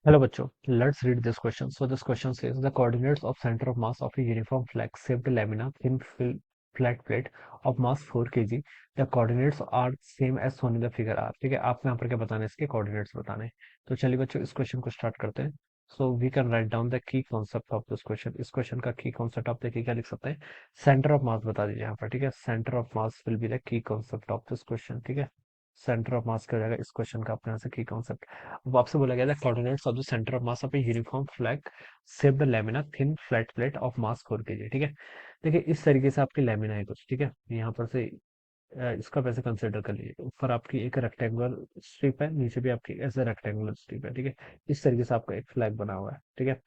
Hello बच्चों, let's read this question. So this question says the coordinates of center of mass of a uniform flat shaped lamina thin flat plate of mass 4 kg. The coordinates are same as shown in the figure R. ठीक है, आपको यहाँ पर क्या बताना है, इसके coordinates बताने हैं। तो चलिए बच्चों, इस क्वेश्चन को स्टार्ट करते हैं। So we can write down the key concept of this question. इस क्वेश्चन का की कॉन्सेप्ट आप देखिए क्या लिख सकते हैं। सेंटर ऑफ मास बता दीजिए यहाँ पर। ठीक है, centre of mass will be the key concept of this question. ठीक है, सेंटर ऑफ मास क्या हो जाएगा इस क्वेश्चन का, अपने यहाँ से की कॉन्सेप्ट। अब आपसे बोला गया था coordinates of the centre of mass of a uniform flag shaped lamina thin flat plate of mass 4 kg। ठीक है, देखिए इस तरीके से आपकी लैमिना है कुछ। ठीक है, यहाँ पर से इसका वैसे कंसिडर कर लीजिए। ऊपर आपकी एक रेक्टेंगुलर स्ट्रिप है, नीचे भी आपकी ऐसे रेक्टेंगुलर स्ट्रिप है। ठीक है, इस तरीके से आपका एक फ्लैग बना हुआ है। ठीक है,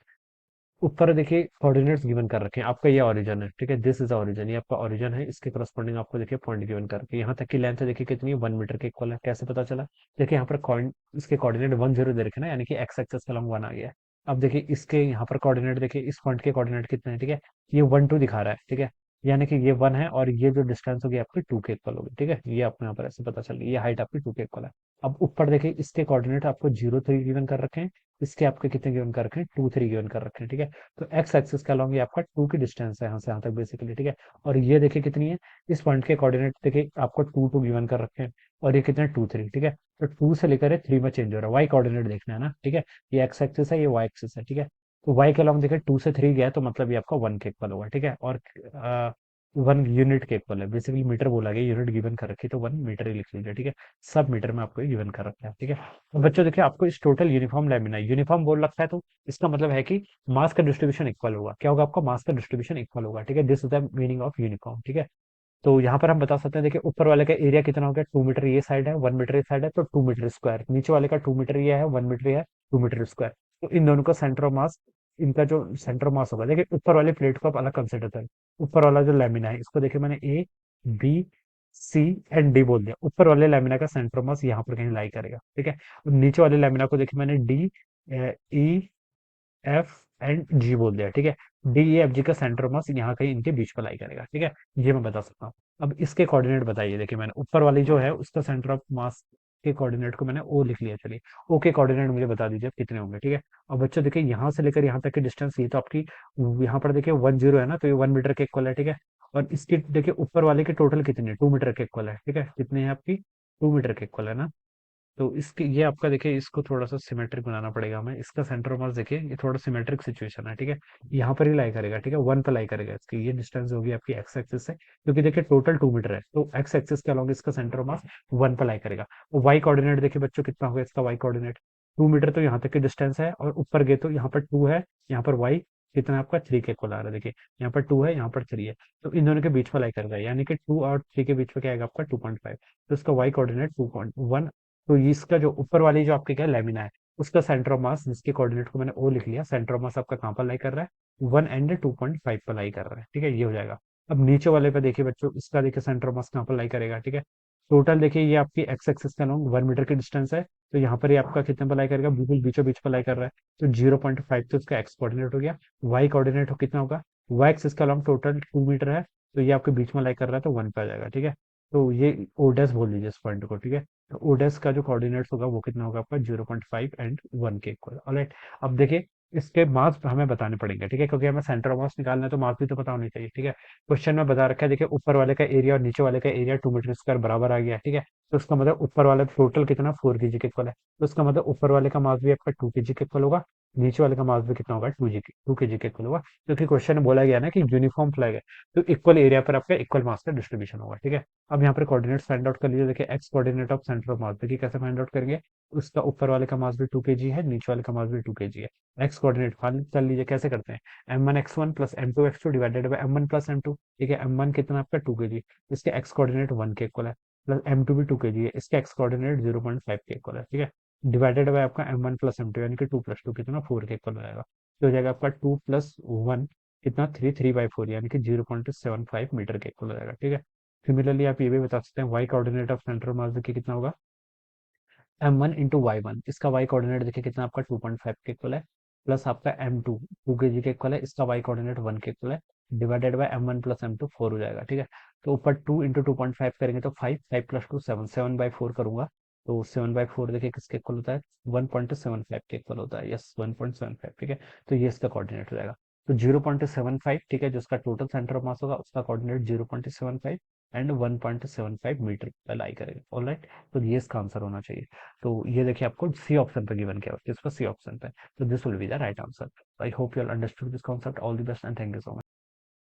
ऊपर देखिए कोऑर्डिनेट्स गिवन कर रखे हैं, आपका ये ओरिजिन है। ठीक है, दिस इज ओरिजिन, ये आपका ओरिजिन है। इसके करस्पॉन्डिंग आपको देखिए पॉइंट गिवन कर रखे हैं। यहाँ तक की लेंथ देखिए कितनी है, 1 मीटर के इक्वल है। कैसे पता चला? देखिए यहाँ पर इसके कोऑर्डिनेट 1 0 दे रखे हैं ना, यानी कि एक्स एक्सेस का लॉन्ग 1 आ गया है। अब देखिए इसके यहाँ पर कोऑर्डिनेट देखिए, इस पॉइंट के कोऑर्डिनेट कितने हैं। ठीक है, ये 1 2 दिखा रहा है। ठीक है, यानी कि ये 1 है और ये जो डिस्टेंस होगी आपकी 2 के इक्वल होगी। ठीक है, ये आपको यहाँ पर ऐसे पता चल गई, ये हाइट आपकी 2 के इक्वल है। अब ऊपर देखिए इसके कोऑर्डिनेट आपको 0 3 गिवन कर रखे हैं, इसके आपके कितने गिवन कर रखे हैं, 2 3 गिवन कर रखे हैं। ठीक है, तो एक्स एक्सिस के अलॉन्ग ये आपका 2 की डिस्टेंस है यहाँ से यहाँ तक बेसिकली। ठीक है, और ये देखिए कितनी है, इस पॉइंट के कोऑर्डिनेट देखिए आपको 2 2 गिवन कर रखे हैं, और ये कितने 2 3। ठीक है, तो 2 से लेकर 3 में चेंज हो रहा है। वाई कोऑर्डिनेट देखना है ना। ठीक है, ये एक्स एक्सिस है, ये वाई एक्सिस है। ठीक है, तो वाई के अलॉन्ग देखिए 2 से 3 गया है, तो मतलब ये आपका 1 के इक्वल होगा। ठीक है, और 1 यूनिट के इक्वल है। बेसिकली मीटर बोला गया, यूनिट गिवन कर रखी है, तो 1 मीटर ही लिख लीजिए। ठीक है, सब मीटर में आपको गिवन कर रखा है। ठीक है, तो बच्चों देखिए आपको इस टोटल यूनिफॉर्म लेमिना, यूनिफॉर्म बोल रखा है, तो इसका मतलब है कि मास का डिस्ट्रीब्यूशन इक्वल होगा। क्या होगा आपका? मास का डिस्ट्रीब्यूशन इक्वल होगा। ठीक है, this is the meaning of uniform. ठीक है, तो यहाँ पर हम बता सकते हैं, देखिए ऊपर वाले का एरिया कितना हो गया, 2 मीटर ये साइड है, 1 मीटर ये साइड है, तो 2 मीटर स्क्वायर। नीचे वाले का 2 मीटर ये है, 1 मीटर ये है, 2 मीटर स्क्वायर। तो इन दोनों का सेंटर ऑफ मास, इनका जो सेंटर ऑफ मास होगा, देखिए ऊपर वाले प्लेट को आप अलग कंसिडर करें। ऊपर वाला जो लेमिना है, इसको देखिए मैंने A B C and D बोल दिया। ऊपर वाले लेमिना का सेंटर ऑफ मास यहाँ पर कहीं लाई करेगा। ठीक है, और नीचे वाले लेमिना को देखिए मैंने डी ई एफ एंड जी बोल दिया। ठीक है, डी ई एफ जी का सेंटर मास यहाँ कहीं इनके बीच में लाई करेगा। ठीक है, ये मैं बता सकता हूँ। अब इसके कोऑर्डिनेट बताइए। देखिए मैंने ऊपर वाली जो है उसका सेंटर ऑफ मास के कोऑर्डिनेट को मैंने ओ लिख लिया। चलिए, ओ के कोऑर्डिनेट मुझे बता दीजिए कितने होंगे। ठीक है, और बच्चों देखिए यहाँ से लेकर यहाँ तक की डिस्टेंस, ये तो आपकी यहाँ पर देखिए 1 0 है ना, तो ये 1 मीटर के इक्वल है। ठीक है, और इसकी देखिए ऊपर वाले के टोटल कितने हैं, 2 मीटर के इक्वल है। ठीक है, कितने हैं आपकी, 2 मीटर के इक्वल है ना। तो इसके ये आपका देखिए, इसको थोड़ा सा सिमेट्रिक बनाना पड़ेगा हमें। इसका सेंटर ऑफ मास देखिए, ये थोड़ा सिमेट्रिक सिचुएशन है। ठीक है, यहाँ पर ही लाई करेगा। ठीक है, 1 पे लाई करेगा। इसकी ये डिस्टेंस होगी आपकी एक्स एक्सिस से, क्योंकि देखिए टोटल 2 मीटर है, तो एक्स एक्सिस के अलॉन्ग इसका सेंटर ऑफ मास 1 पे लाई करेगा। वाई कोऑर्डिनेट देखिए बच्चों कितना होगा इसका, वाई कोऑर्डिनेट 2 मीटर, तो यहाँ तक की डिस्टेंस है, और ऊपर गए तो यहाँ पर 2 है, यहाँ पर वाई कितना है आपका 3 के इक्वल आ रहा है। देखिए यहाँ पर 2 है, यहाँ पर 3 है, तो इन दोनों के बीच में लाई कर रहा है, यानी कि 2 और 3 के बीच में क्या आएगा आपका 2.5। तो इसका वाई कोऑर्डिनेट 2.1। तो ये इसका जो ऊपर वाली जो आपके क्या लेमिना है, उसका सेंटर ऑफ मास, जिसके कोऑर्डिनेट को मैंने ओ लिख लिया, सेंटर ऑफ मास आपका कहाँ पर लाई कर रहा है, 1 एंड 2.5 पर लाई कर रहा है। ठीक है, ये हो जाएगा। अब नीचे वाले पे देखिए बच्चों, इसका देखिए सेंटर ऑफ मास कहाँ पर लाई करेगा। ठीक है, टोटल देखिए ये आपकी एक्स एक्सिस का लॉन्ग 1 मीटर की डिस्टेंस है, तो यहाँ पर ये आपका कितने पर लाई करेगा, बिल्कुल बीचों बीच पर लाई कर रहा है, तो 0.5 तो इसका एक्स कोऑर्डिनेट हो गया। वाई कोऑर्डिनेट हो कितना होगा, वाई एक्सिस का लॉन्ग टोटल 2 मीटर है, तो ये आपके बीच में लाई कर रहा है, तो 1 पे आ जाएगा। ठीक है, तो ये ओ डैश बोल लीजिए इस पॉइंट को। ठीक है, तो ओडेस का जो कोऑर्डिनेट्स होगा वो कितना होगा आपका, 0.5 एंड 1 के इक्वल। ऑलराइट, अब देखिए इसके मास हमें बताने पड़ेंगे। ठीक है, क्योंकि हमें सेंटर ऑफ मास निकालना है, तो मास भी तो पता होनी चाहिए। ठीक है, क्वेश्चन में बता रखा है, देखिए ऊपर वाले का एरिया और नीचे वाले का एरिया 2 मीटर स्क्वायर बराबर आ गया। ठीक है, तो उसका मतलब ऊपर वाला टोटल कितना, 4 kg के इक्वल है, तो उसका मतलब ऊपर वाले का मास भी आपका 2 kg के इक्वल होगा, नीचे वाले का मास भी कितना होगा, 2 kg के इक्वल होगा, क्योंकि क्वेश्चन में बोला गया ना कि यूनिफॉर्म फ्लैग है, तो इक्वल एरिया पर आपका इक्वल मास का डिस्ट्रीब्यूशन होगा। ठीक है, अब यहाँ पर कोऑर्डिनेट्स फाइंड आउट कर लीजिए। देखिए x coordinate of centre of mass देखिए कैसे फाइंड आउट करेंगे। उसका ऊपर वाले का मास भी 2 kg है, नीचे वाले का मास भी 2 kg है। एक्स कोऑर्डिनेट फाइंड कर लीजिए, कैसे करते हैं, m1 x1 plus m2 x2 divided by m1 plus m2। ठीक है, m1 कितना आपका 2 kg, इसके एक्स कोऑर्डिनेट 1 के इक्वल है, प्लस m2 भी 2 kg है, इसके एक्स कोऑर्डिनेट 0.5 के इक्वल है। ठीक है, डिवाइडेड बाई आपका m1 प्लस m2, यानी कि 2 प्लस 2 कितना 4 के इक्वल हो जाएगा। तो हो जाएगा आपका 2 प्लस 1 कितना 3 3/4, यानी कि 0.75 मीटर के इक्वल हो जाएगा। ठीक है, सिमिलरली आप ये भी बता सकते हैं, Y coordinate of centre mass देखिए कितना होगा, m1 × y1। इसका y कोऑर्डिनेट देखिए कितना आपका 2.5 के इक्वल है, प्लस आपका m2 2 kg के इक्वल है, इसका y कोऑर्डिनेट 1 के इक्वल है, divided by m1 plus m2 4 हो जाएगा। ठीक है, तो ऊपर 2 × 2.5 करेंगे तो 5 5 प्लस 2 7 7/4 करूंगा, तो 7/4 देखिए किसके इक्वल होता है, 1.75 के इक्वल होता है, यस 1.75, ठीक है। तो ये इसका कोऑर्डिनेट हो जाएगा। तो 0.75, ठीक है, जो उसका टोटल सेंटर ऑफ मास होगा उसका कोऑर्डिनेट 0.75 एंड 1.75 मीटर पर लाई करेगा, ऑलराइट। तो ये इसका आंसर होना चाहिए। तो ये देखिए आपको सी ऑप्शन पे गिवन किया हुआ है, किस पर, सी ऑप्शन पे। तो this will be the right answer. I hope you all understood this concept. All the best and thank you so much.